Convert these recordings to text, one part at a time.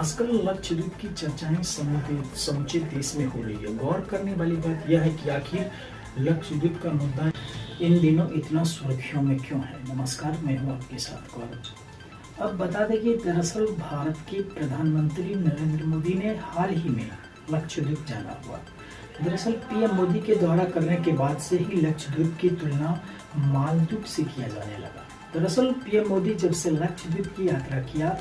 आजकल लक्षद्वीप की चर्चाएं समूचे देश में हो रही है। गौर करने वाली बात यह है कि आखिर लक्षद्वीप का मुद्दा इन दिनों इतना सुर्खियों में क्यों है। नमस्कार, मैं हूं आपके साथ गौरव। अब बता दें कि दरअसल भारत के प्रधानमंत्री नरेंद्र मोदी ने हाल ही में लक्षद्वीप जाना हुआ। दरअसल पीएम मोदी के दौरा करने के बाद से ही लक्षद्वीप की तुलना मालदीव से किया जाने लगा। दरअसल पीएम मोदी जब से लक्षद्वीप की यात्रा किया,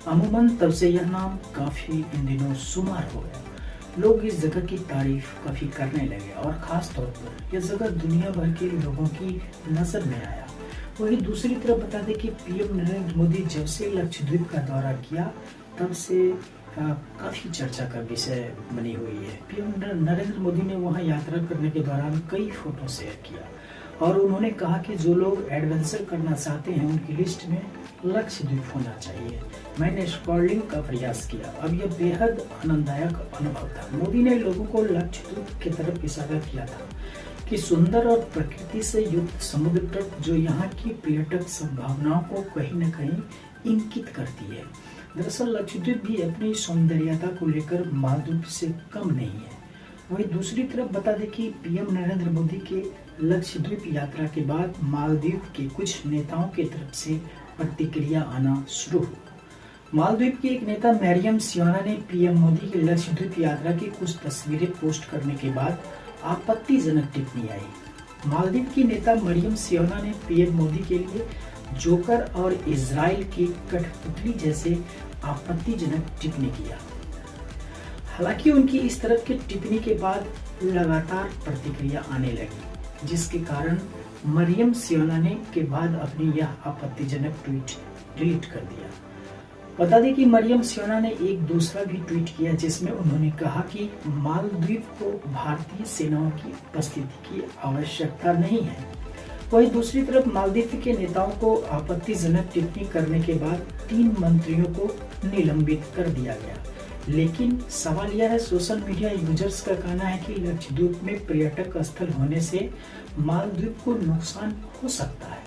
अमूमन तब से यह नाम काफी इन दिनों शुमार हो गया। लोग इस जगह की तारीफ काफी करने लगे और खास तौर पर यह जगह दुनिया भर के लोगों की नजर में आया। वहीं दूसरी तरफ बता दें कि पीएम नरेंद्र मोदी जब से लक्षद्वीप का दौरा किया, तब से काफी चर्चा का विषय बनी हुई है। पीएम नरेंद्र मोदी ने वहां यात्रा करने के दौरान कई फोटो शेयर किया और उन्होंने कहा कि जो लोग एडवेंचर करना चाहते हैं उनकी लिस्ट में लक्षद्वीप होना चाहिए। मैंने स्क्रॉलिंग का प्रयास किया। अब यह बेहद आनंददायक अनुभव था। मोदी ने लोगों को लक्षद्वीप की तरफ इशारा किया था कि सुंदर और प्रकृति से युक्त समुद्र तट जो यहाँ की पर्यटक संभावनाओं को कहीं न कहीं इंगित करती है। दरअसल लक्षद्वीप भी अपनी सौंदर्यता को लेकर मालदीव से कम नहीं है। वहीं दूसरी तरफ बता दें कि पीएम नरेंद्र मोदी के लक्षद्वीप यात्रा के बाद मालदीव के कुछ नेताओं की तरफ से प्रतिक्रिया आना शुरू हुआ। मालदीव की एक नेता मरियम सियोना ने पीएम मोदी की लक्षद्वीप यात्रा की कुछ तस्वीरें पोस्ट करने के बाद आपत्तिजनक टिप्पणी आई। मालदीव की नेता मरियम सियोना ने पीएम मोदी के लिए जोकर और इजराइल की कठपुतली जैसे आपत्तिजनक टिप्पणी किया। हालांकि उनकी इस तरह की टिप्पणी के बाद लगातार प्रतिक्रिया आने लगी, जिसके कारण मरियम सियोना ने के बाद अपनी यह आपत्तिजनक ट्वीट डिलीट कर दिया। बता दें कि मरियम सियोना ने एक दूसरा भी ट्वीट किया जिसमें उन्होंने कहा कि मालदीव को भारतीय सेनाओं की उपस्थिति की आवश्यकता नहीं है। वहीं दूसरी तरफ मालदीव के नेताओं को आपत्तिजनक टिप्पणी करने के बाद 3 मंत्रियों को निलंबित कर दिया गया। लेकिन सवाल यह है, सोशल मीडिया यूजर्स का कहना है कि लक्षद्वीप में पर्यटक स्थल होने से मालदीव को नुकसान हो सकता है।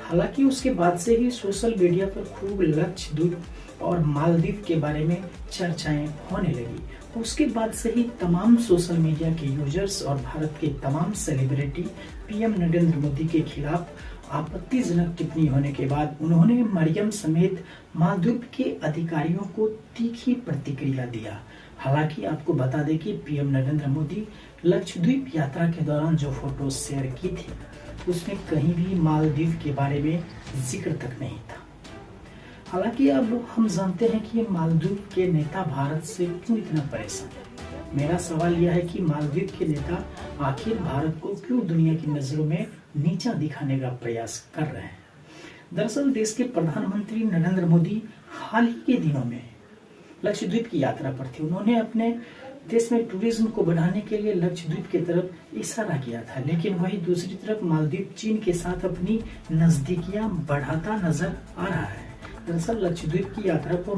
हालांकि उसके बाद से ही सोशल मीडिया पर खूब लक्षद्वीप और मालदीव के बारे में चर्चाएं होने लगी। उसके बाद से ही तमाम सोशल मीडिया के यूजर्स और भारत के तमाम सेलिब्रिटी पीएम नरेंद्र मोदी के खिलाफ आपत्तिजनक टिप्पणी होने के बाद उन्होंने मरियम समेत मालदीव के अधिकारियों को तीखी प्रतिक्रिया दिया। हालांकि आपको बता दें कि पीएम नरेंद्र मोदी लक्षद्वीप यात्रा के दौरान जो फोटो शेयर की थी, उसमें कहीं भी मालदीव के बारे में जिक्र तक नहीं था। हालांकि अब हम जानते हैं कि मालदीव के नेता भारत से क्यों इतना परेशान है। मेरा सवाल यह है कि मालदीव के नेता आखिर भारत को क्यों दुनिया की नजरों में नीचा दिखाने का प्रयास कर रहे हैं। दरअसल देश के प्रधानमंत्री नरेंद्र मोदी हाल ही के दिनों में लक्षद्वीप की यात्रा पर थे। उन्होंने अपने देश में टूरिज्म को बढ़ाने के लिए लक्षद्वीप की तरफ इशारा किया था, लेकिन वही दूसरी तरफ मालदीव चीन के साथ अपनी नजदीकियां बढ़ाता नजर आ रहा है। दरअसल लक्षद्वीप की यात्रा को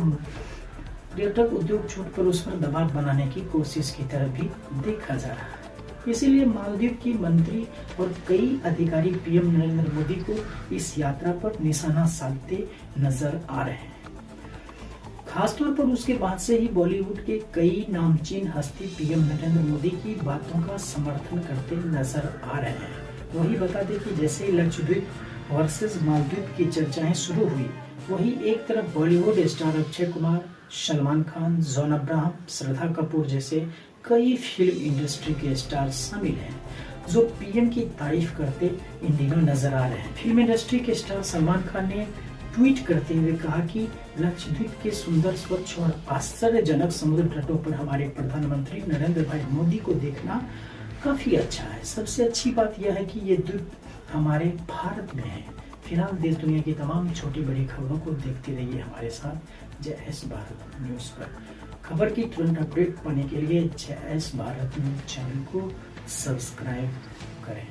पर्यटक उद्योग छूट पर उस पर दबाव बनाने की कोशिश की तरफ भी देखा जा रहा है। इसीलिए मालदीव की मंत्री और कई अधिकारी पीएम नरेंद्र मोदी को इस यात्रा पर निशाना साधते नजर आ रहे हैं। खासतौर पर उसके बाद से ही बॉलीवुड के कई नामचीन हस्ती पीएम नरेंद्र मोदी की बातों का समर्थन करते नजर आ रहे हैं। वही बता दें कि जैसे ही लक्षद्वीप वर्सेस मालदीव की चर्चाएं शुरू हुई, वही एक तरफ बॉलीवुड स्टार अक्षय कुमार, सलमान खान, जॉन अब्राहम, श्रद्धा कपूर जैसे कई फिल्म इंडस्ट्री के स्टार शामिल हैं जो पीएम की तारीफ करते इन दिनों नजर आ रहे हैं। फिल्म इंडस्ट्री के स्टार सलमान खान ने ट्वीट करते हुए कहा कि लक्षद्वीप के सुंदर, स्वच्छ और आश्चर्यजनक समुद्र तटों पर हमारे प्रधानमंत्री नरेंद्र भाई मोदी को देखना काफी अच्छा है। सबसे अच्छी बात यह है कि ये द्वीप हमारे भारत में है। फिलहाल देश दुनिया की तमाम छोटी बड़ी खबरों को देखते रहिए हमारे साथ जय एस भारत न्यूज पर। खबर की तुरंत अपडेट पाने के लिए जय एस भारत न्यूज चैनल को सब्सक्राइब करें।